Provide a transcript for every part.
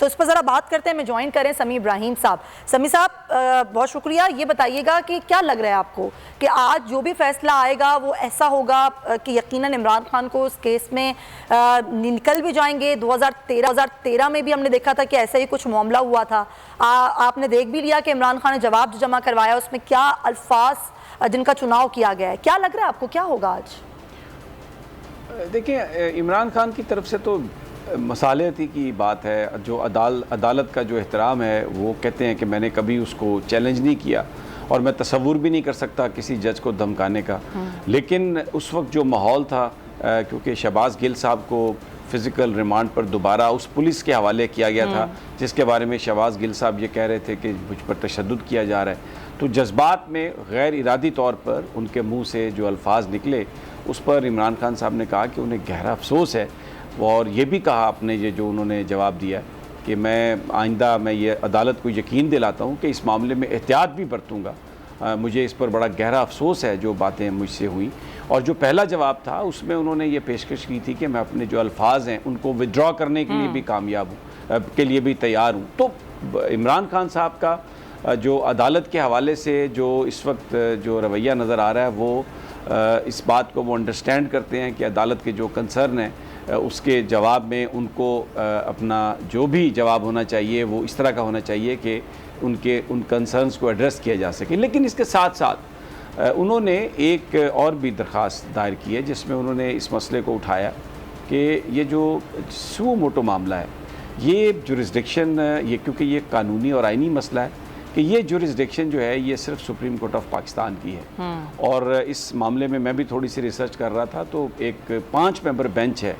تو اس پر ذرا بات کرتے ہیں. میں جوائن کریں سمیع ابراہیم صاحب. سمیع صاحب بہت شکریہ. یہ بتائیے گا کہ کیا لگ رہا ہے آپ کو کہ آج جو بھی فیصلہ آئے گا وہ ایسا ہوگا کہ یقیناً عمران خان کو اس کیس میں نکل بھی جائیں گے؟ 2013 میں بھی ہم نے دیکھا تھا کہ ایسا ہی کچھ معاملہ ہوا تھا. آپ نے دیکھ بھی لیا کہ عمران خان نے جواب جو جمع کروایا اس میں کیا الفاظ جن کا چناؤ کیا گیا ہے. کیا لگ رہا ہے آپ کو کیا ہوگا آج؟ دیکھیں، عمران خان کی طرف سے تو مصالحتی کی بات ہے. جو عدالت کا جو احترام ہے، وہ کہتے ہیں کہ میں نے کبھی اس کو چیلنج نہیں کیا اور میں تصور بھی نہیں کر سکتا کسی جج کو دھمکانے کا. لیکن اس وقت جو ماحول تھا، کیونکہ شہباز گل صاحب کو فزیکل ریمانڈ پر دوبارہ اس پولیس کے حوالے کیا گیا تھا جس کے بارے میں شہباز گل صاحب یہ کہہ رہے تھے کہ مجھ پر تشدد کیا جا رہا ہے. تو جذبات میں غیر ارادی طور پر ان کے منہ سے جو الفاظ نکلے اس پر عمران خان صاحب نے کہا کہ انہیں گہرا افسوس ہے. اور یہ بھی کہا اپنے یہ جو انہوں نے جواب دیا کہ میں آئندہ یہ عدالت کو یقین دلاتا ہوں کہ اس معاملے میں احتیاط بھی برتوں گا. مجھے اس پر بڑا گہرا افسوس ہے جو باتیں مجھ سے ہوئیں. اور جو پہلا جواب تھا اس میں انہوں نے یہ پیشکش کی تھی کہ میں اپنے جو الفاظ ہیں ان کو ودرا کرنے کے لیے بھی کامیاب ہوں، کے لیے بھی تیار ہوں. تو عمران خان صاحب کا جو عدالت کے حوالے سے جو اس وقت جو رویہ نظر آ رہا ہے، وہ اس بات کو وہ انڈرسٹینڈ کرتے ہیں کہ عدالت کے جو کنسرن ہیں اس کے جواب میں ان کو اپنا جو بھی جواب ہونا چاہیے وہ اس طرح کا ہونا چاہیے کہ ان کنسرنز کو ایڈریس کیا جا سکے. لیکن اس کے ساتھ ساتھ انہوں نے ایک اور بھی درخواست دائر کی ہے جس میں انہوں نے اس مسئلے کو اٹھایا کہ یہ جو سو موٹو معاملہ ہے، یہ جورسڈکشن، یہ کیونکہ یہ قانونی اور آئینی مسئلہ ہے کہ یہ جورسڈکشن جو ہے یہ صرف سپریم کورٹ آف پاکستان کی ہے. اور اس معاملے میں میں بھی تھوڑی سی ریسرچ کر رہا تھا تو ایک 5 ممبر بینچ ہے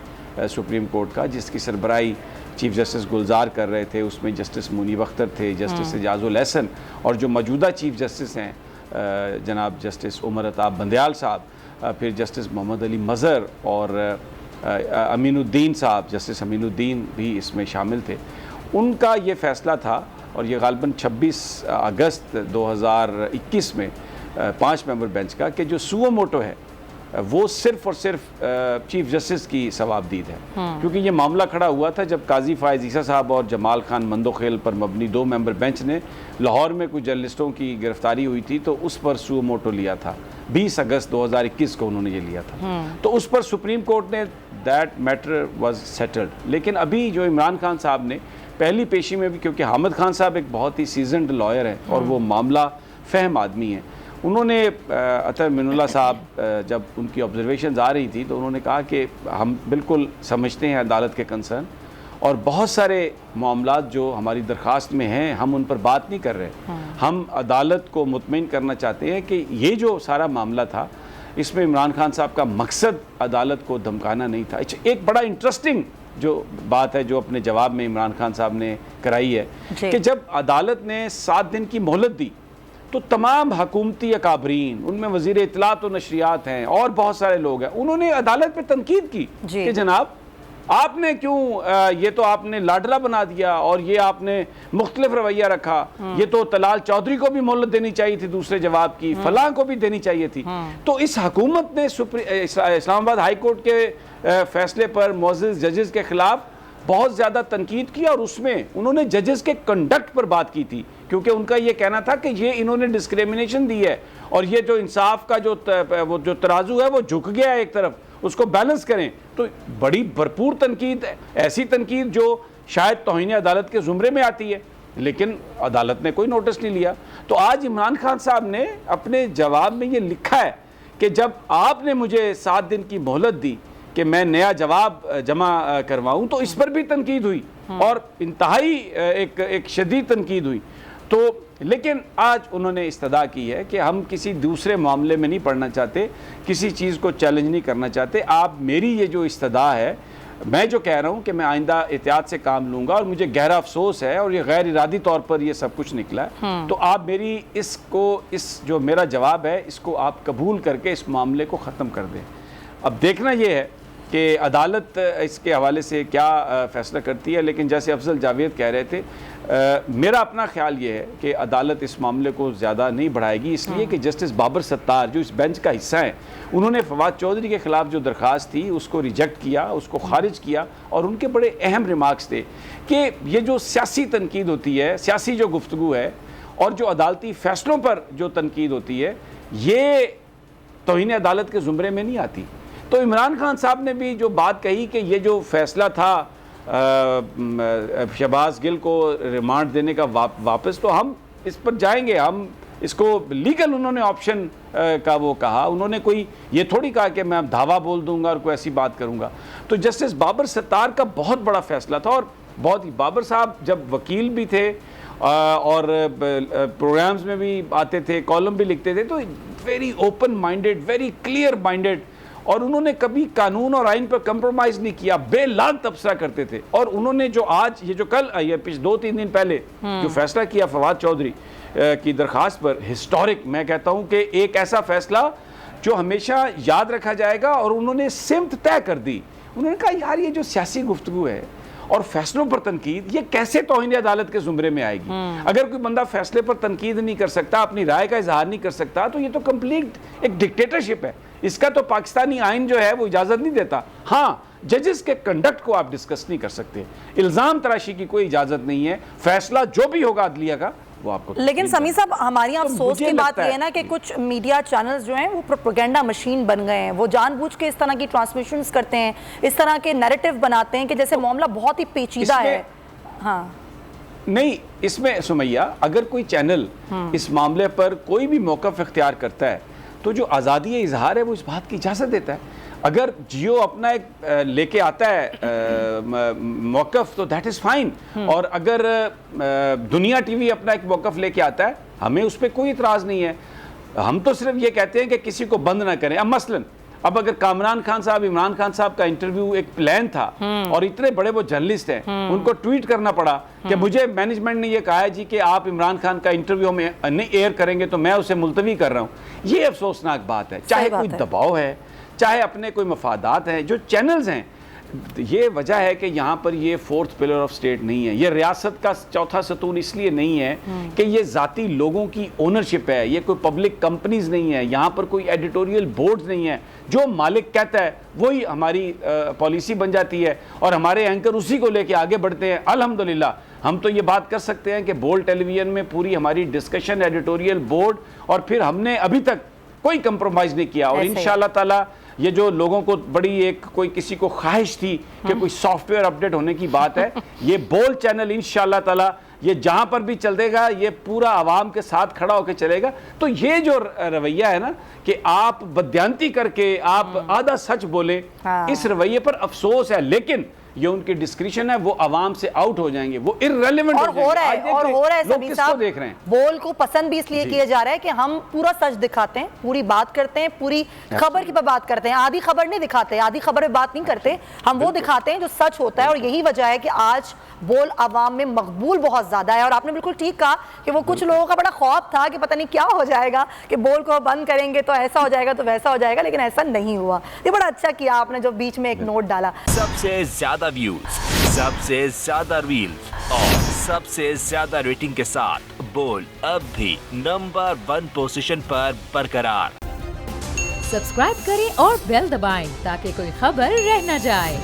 سپریم کورٹ کا جس کی سربراہی چیف جسٹس گلزار کر رہے تھے. اس میں جسٹس منیب اختر تھے، جسٹس اعجاز الاحسن، اور جو موجودہ چیف جسٹس ہیں جناب جسٹس عمر عطاب بندیال صاحب، پھر جسٹس محمد علی مظہر اور امین الدین صاحب، جسٹس امین الدین بھی اس میں شامل تھے. ان کا یہ فیصلہ تھا اور یہ غالباً 26 اگست 2021 میں 5 ممبر بینچ کا کہ جو سو موٹو ہے وہ صرف اور صرف چیف جسٹس کی ثوابدید ہے. کیونکہ یہ معاملہ کھڑا ہوا تھا جب قاضی فائز عیسیٰ صاحب اور جمال خان مندوخیل پر مبنی 2 ممبر بینچ نے لاہور میں کچھ جرنلسٹوں کی گرفتاری ہوئی تھی تو اس پر سو موٹو لیا تھا. 20 اگست 2021 کو انہوں نے یہ لیا تھا. تو اس پر سپریم کورٹ نے دیٹ میٹر واز سیٹلڈ. لیکن ابھی جو عمران خان صاحب نے پہلی پیشی میں بھی، کیونکہ حامد خان صاحب ایک بہت ہی سیزنڈ لائر ہیں اور وہ معاملہ فہم آدمی ہیں، انہوں نے عطر من اللہ صاحب جب ان کی آبزرویشنز آ رہی تھی تو انہوں نے کہا کہ ہم بالکل سمجھتے ہیں عدالت کے کنسرن اور بہت سارے معاملات جو ہماری درخواست میں ہیں ہم ان پر بات نہیں کر رہے. ہم عدالت کو مطمئن کرنا چاہتے ہیں کہ یہ جو سارا معاملہ تھا اس میں عمران خان صاحب کا مقصد عدالت کو دھمکانا نہیں تھا. ایک بڑا انٹرسٹنگ جو بات ہے جو اپنے جواب میں عمران خان صاحب نے کرائی ہے کہ جب عدالت نے 7 دن کی مہلت دی تو تمام حکومتی اکابرین، ان میں وزیر اطلاعات و نشریات ہیں اور بہت سارے لوگ ہیں، انہوں نے عدالت پہ تنقید کی کہ جناب آپ نے کیوں یہ تو آپ نے لاڈلا بنا دیا اور یہ آپ نے مختلف رویہ رکھا. یہ تو طلال چودھری کو بھی مہلت دینی چاہیے تھی دوسرے جواب کی، فلاں کو بھی دینی چاہیے تھی. تو اس حکومت نے اسلام آباد ہائی کورٹ کے فیصلے پر معزز ججز کے خلاف بہت زیادہ تنقید کی اور اس میں انہوں نے ججز کے کنڈکٹ پر بات کی تھی کیونکہ ان کا یہ کہنا تھا کہ یہ انہوں نے ڈسکریمنیشن دی ہے اور یہ جو انصاف کا جو ترازو ہے وہ جھک گیا ہے ایک طرف، اس کو بیلنس کریں. تو بڑی بھرپور تنقید، ایسی تنقید جو شاید توہین عدالت کے زمرے میں آتی ہے، لیکن عدالت نے کوئی نوٹس نہیں لیا. تو آج عمران خان صاحب نے اپنے جواب میں یہ لکھا ہے کہ جب آپ نے مجھے 7 دن کی مہلت دی کہ میں نیا جواب جمع کرواؤں تو اس پر بھی تنقید ہوئی اور انتہائی ایک شدید تنقید ہوئی. تو لیکن آج انہوں نے استدعا کی ہے کہ ہم کسی دوسرے معاملے میں نہیں پڑھنا چاہتے، کسی چیز کو چیلنج نہیں کرنا چاہتے. آپ میری یہ جو استدعا ہے، میں جو کہہ رہا ہوں کہ میں آئندہ احتیاط سے کام لوں گا اور مجھے گہرا افسوس ہے اور یہ غیر ارادی طور پر یہ سب کچھ نکلا ہے، تو آپ میری اس جو میرا جواب ہے اس کو آپ قبول کر کے اس معاملے کو ختم کر دیں. اب دیکھنا یہ ہے کہ عدالت اس کے حوالے سے کیا فیصلہ کرتی ہے، لیکن جیسے افضل جاوید کہہ رہے تھے، میرا اپنا خیال یہ ہے کہ عدالت اس معاملے کو زیادہ نہیں بڑھائے گی، اس لیے کہ جسٹس بابر ستار جو اس بینچ کا حصہ ہیں، انہوں نے فواد چودھری کے خلاف جو درخواست تھی اس کو ریجیکٹ کیا، اس کو خارج کیا، اور ان کے بڑے اہم ریمارکس تھے کہ یہ جو سیاسی تنقید ہوتی ہے، سیاسی جو گفتگو ہے اور جو عدالتی فیصلوں پر جو تنقید ہوتی ہے، یہ توہین عدالت کے زمرے میں نہیں آتی۔ تو عمران خان صاحب نے بھی جو بات کہی کہ یہ جو فیصلہ تھا شہباز گل کو ریمانڈ دینے کا واپس، تو ہم اس پر جائیں گے، ہم اس کو لیگل انہوں نے آپشن کا وہ کہا، انہوں نے کوئی یہ تھوڑی کہا کہ میں دھاوا بول دوں گا اور کوئی ایسی بات کروں گا۔ تو جسٹس بابر ستار کا بہت بڑا فیصلہ تھا، اور بہت ہی بابر صاحب جب وکیل بھی تھے اور پروگرامز میں بھی آتے تھے، کالم بھی لکھتے تھے، تو very open minded, very clear minded, اور انہوں نے کبھی قانون اور آئین پر کمپرومائز نہیں کیا، بے لان تبصرہ کرتے تھے۔ اور انہوں نے جو آج یہ جو کل یہ 2-3 دن پہلے جو فیصلہ کیا فواد چودھری کی درخواست پر، ہسٹورک میں کہتا ہوں کہ ایک ایسا فیصلہ جو ہمیشہ یاد رکھا جائے گا، اور انہوں نے سمت طے کر دی۔ انہوں نے کہا یار یہ جو سیاسی گفتگو ہے اور فیصلوں پر تنقید، یہ کیسے توہین عدالت کے زمرے میں آئے گی؟ اگر کوئی بندہ فیصلے پر تنقید نہیں کر سکتا، اپنی رائے کا اظہار نہیں کر سکتا، تو یہ تو کمپلیٹ ایک ڈکٹیٹرشپ ہے۔ اس کا تو پاکستانی آئین جو ہے وہ اجازت نہیں دیتا۔ ہاں، ججز کے کنڈکٹ کو آپ ڈسکس نہیں کر سکتے، الزام تراشی کی کوئی اجازت نہیں ہے، فیصلہ جو بھی ہوگا عدلیہ کا وہ آپ کو۔ لیکن سمیع صاحب ہماری افسوس کی بات یہ ہے نا کہ کچھ میڈیا چینلز جو ہیں وہ پروپیگنڈا مشین بن گئے ہیں، وہ جان بوجھ کے اس طرح کی ٹرانسمیشنز کرتے ہیں، اس طرح کے نیریٹو بناتے ہیں کہ جیسے معاملہ بہت ہی پیچیدہ ہے۔ ہاں نہیں، اس میں سمیہ اگر کوئی چینل اس معاملے پر کوئی بھی موقف اختیار کرتا ہے تو جو آزادی اظہار ہے وہ اس بات کی اجازت دیتا ہے۔ اگر جیو اپنا ایک لے کے آتا ہے موقف تو دیٹ از فائن، اور اگر دنیا ٹی وی اپنا ایک موقف لے کے آتا ہے ہمیں اس پہ کوئی اعتراض نہیں ہے۔ ہم تو صرف یہ کہتے ہیں کہ کسی کو بند نہ کریں۔ اب مثلاً اگر کامران خان صاحب، عمران خان صاحب کا انٹرویو ایک پلان تھا، اور اتنے بڑے وہ جرنلسٹ ہیں، ان کو ٹویٹ کرنا پڑا کہ مجھے مینجمنٹ نے یہ کہا ہے جی کہ آپ عمران خان کا انٹرویو میں نہیں ایئر کریں گے تو میں اسے ملتوی کر رہا ہوں۔ یہ افسوسناک بات ہے، چاہے کوئی دباؤ ہے، چاہے اپنے کوئی مفادات ہیں، جو چینلز ہیں، یہ وجہ ہے کہ یہاں پر یہ 4th پلر آف سٹیٹ نہیں ہے، یہ ریاست کا 4تھا ستون اس لیے نہیں ہے کہ یہ ذاتی لوگوں کی اونرشپ ہے، یہ کوئی پبلک کمپنیز نہیں ہے، یہاں پر کوئی ایڈیٹوریل بورڈز نہیں ہے۔ جو مالک کہتا ہے وہی ہماری پالیسی بن جاتی ہے، اور ہمارے اینکر اسی کو لے کے آگے بڑھتے ہیں۔ الحمدللہ ہم تو یہ بات کر سکتے ہیں کہ بول ٹیلی ویژن میں پوری ہماری ڈسکشن ایڈیٹوریل بورڈ، اور پھر ہم نے ابھی تک کوئی کمپرومائز نہیں کیا، اور انشاءاللہ تعالی یہ جو لوگوں کو بڑی ایک کوئی کسی کو خواہش تھی کہ کوئی سافٹ ویئر اپڈیٹ ہونے کی بات ہے، یہ بول چینل انشاءاللہ تعالی یہ جہاں پر بھی چل دے گا، یہ پورا عوام کے ساتھ کھڑا ہو کے چلے گا۔ تو یہ جو رویہ ہے نا کہ آپ بدیانتی کر کے آپ آدھا سچ بولیں، اس رویے پر افسوس ہے، لیکن یہ ان کی ڈسکریشن ہے، وہ عوام سے آؤٹ ہو جائیں گے، وہ irrelevant اور ہو رہا ہے لوگ کس کو دیکھ رہے ہیں؟ بول کو پسند بھی اس لیے کیا جا رہا ہے کہ ہم پورا سچ دکھاتے ہیں، پوری بات کرتے ہیں، پوری خبر کی بات کرتے ہیں، آدھی خبر نہیں دکھاتے، آدھی خبر پہ بات نہیں کرتے، ہم وہ دکھاتے ہیں جو سچ ہوتا ہے۔ اور یہی وجہ ہے کہ آج بول عوام میں مقبول بہت زیادہ ہے۔ اور آپ نے بالکل ٹھیک کہا کہ وہ کچھ لوگوں کا بڑا خوف تھا کہ پتہ نہیں کیا ہو جائے گا، کہ بول کو بند کریں گے تو ایسا ہو جائے گا تو ویسا ہو جائے گا، لیکن ایسا نہیں ہوا۔ یہ بڑا اچھا کیا آپ نے جو بیچ میں ایک نوٹ ڈالا۔ سب سے زیادہ ویوز، سب سے زیادہ ریلز اور سب سے زیادہ ریٹنگ کے ساتھ بول اب بھی نمبر 1 پوزیشن پر برقرار۔ سبسکرائب کریں اور بیل دبائیں تاکہ کوئی خبر رہ نہ جائے۔